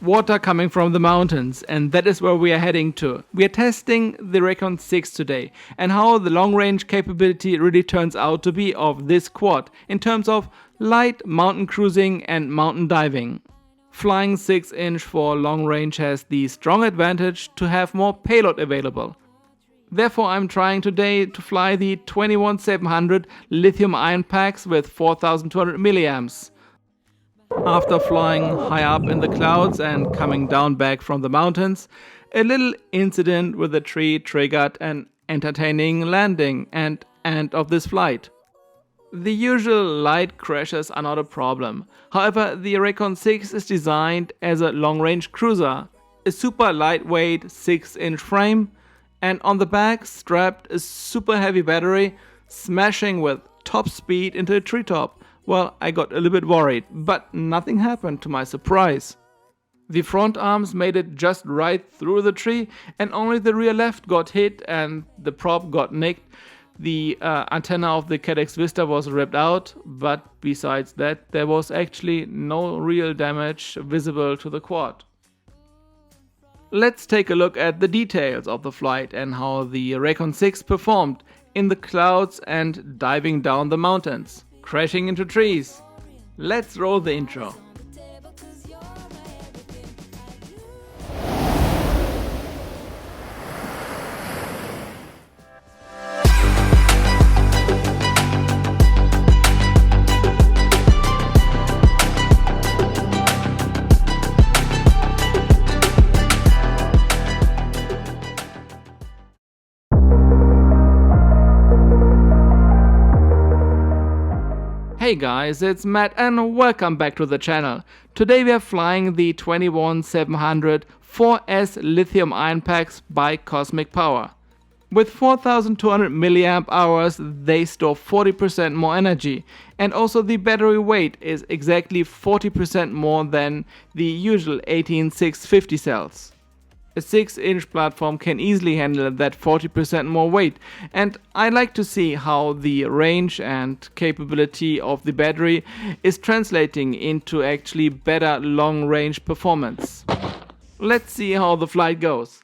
water coming from the mountains, and that is where we are heading to. We are testing the Rekon 6 today and how the long range capability really turns out to be of this quad in terms of light mountain cruising and mountain diving. Flying 6-inch for long range has the strong advantage to have more payload available. Therefore, I'm trying today to fly the 21700 lithium-ion packs with 4200 milliamps. After flying high up in the clouds and coming down back from the mountains, a little incident with the tree triggered an entertaining landing and end of this flight. The usual light crashes are not a problem. However, the Rekon 6 is designed as a long-range cruiser, a super lightweight 6-inch frame, and on the back strapped a super heavy battery, smashing with top speed into a treetop. Well, I got a little bit worried, but nothing happened to my surprise. The front arms made it just right through the tree, and only the rear left got hit and the prop got nicked. The antenna of the Cadex Vista was ripped out, but besides that, there was actually no real damage visible to the quad. Let's take a look at the details of the flight and how the Rekon 6 performed in the clouds and diving down the mountains, crashing into trees. Let's roll the intro. Hey guys, it's Matt and welcome back to the channel. Today we are flying the 21700 4S lithium-ion packs by Cosmic Power. With 4200 mAh, they store 40% more energy, and also the battery weight is exactly 40% more than the usual 18650 cells. A 6-inch platform can easily handle that 40% more weight, and I like to see how the range and capability of the battery is translating into actually better long-range performance. Let's see how the flight goes.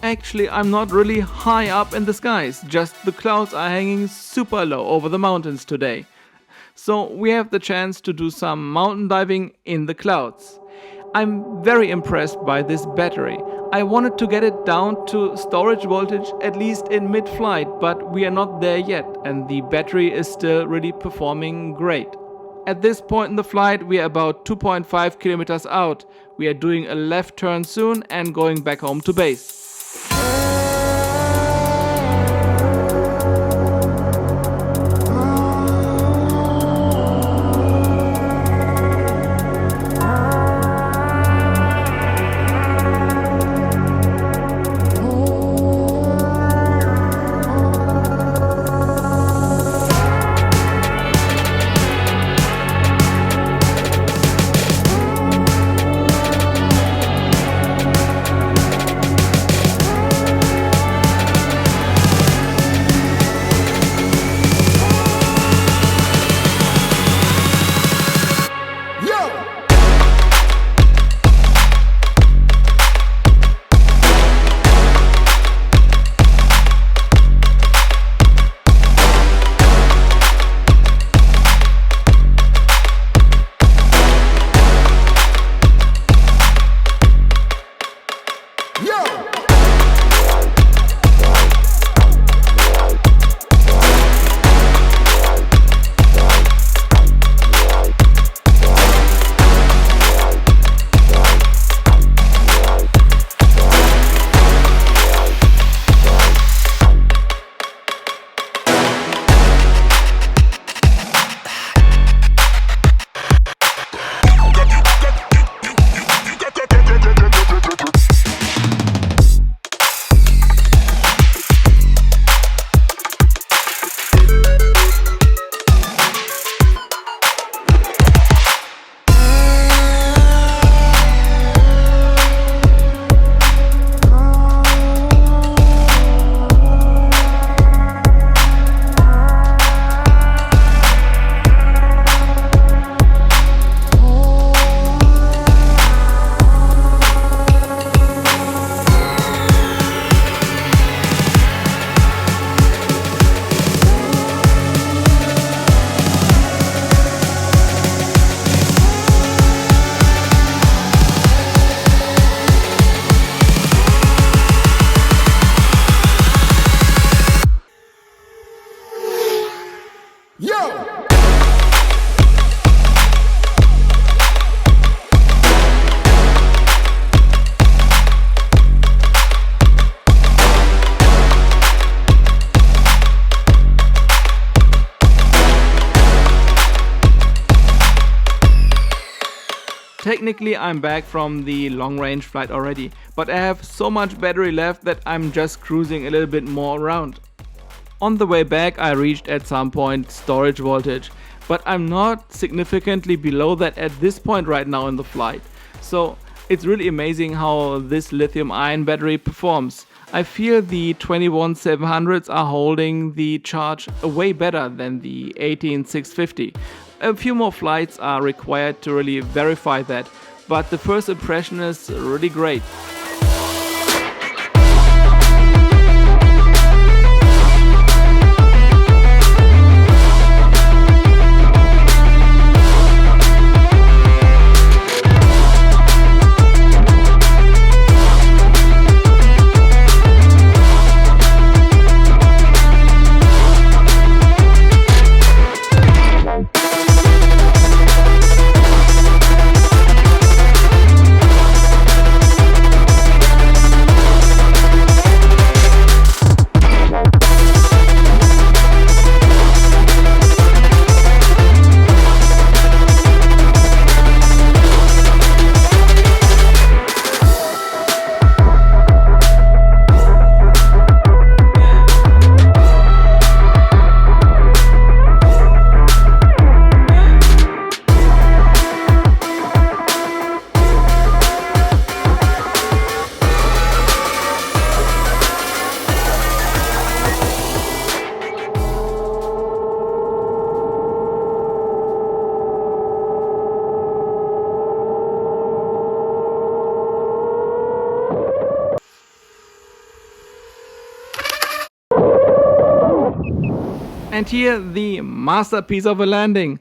Actually, I'm not really high up in the skies, just the clouds are hanging super low over the mountains today. So we have the chance to do some mountain diving in the clouds. I'm very impressed by this battery. I wanted to get it down to storage voltage at least in mid-flight, but we are not there yet and the battery is still really performing great. At this point in the flight, we are about 2.5 kilometers out. We are doing a left turn soon and going back home to base. Technically I'm back from the long range flight already, but I have so much battery left that I'm just cruising a little bit more around. On the way back I reached at some point storage voltage, but I'm not significantly below that at this point right now in the flight. So it's really amazing how this lithium ion battery performs. I feel the 21700s are holding the charge way better than the 18650. A few more flights are required to really verify that, but the first impression is really great. And here the masterpiece of a landing.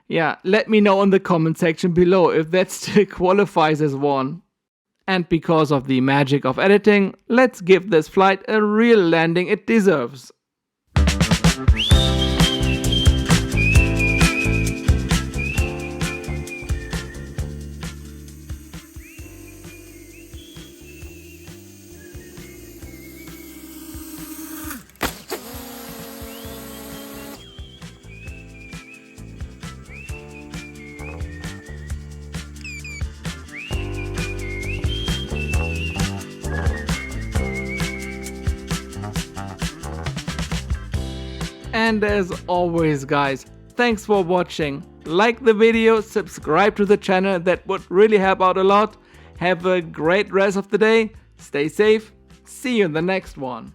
Yeah, let me know in the comment section below if that still qualifies as one. And because of the magic of editing, let's give this flight a real landing it deserves. And as always guys, thanks for watching. Like the video, subscribe to the channel, that would really help out a lot. Have a great rest of the day, stay safe, see you in the next one.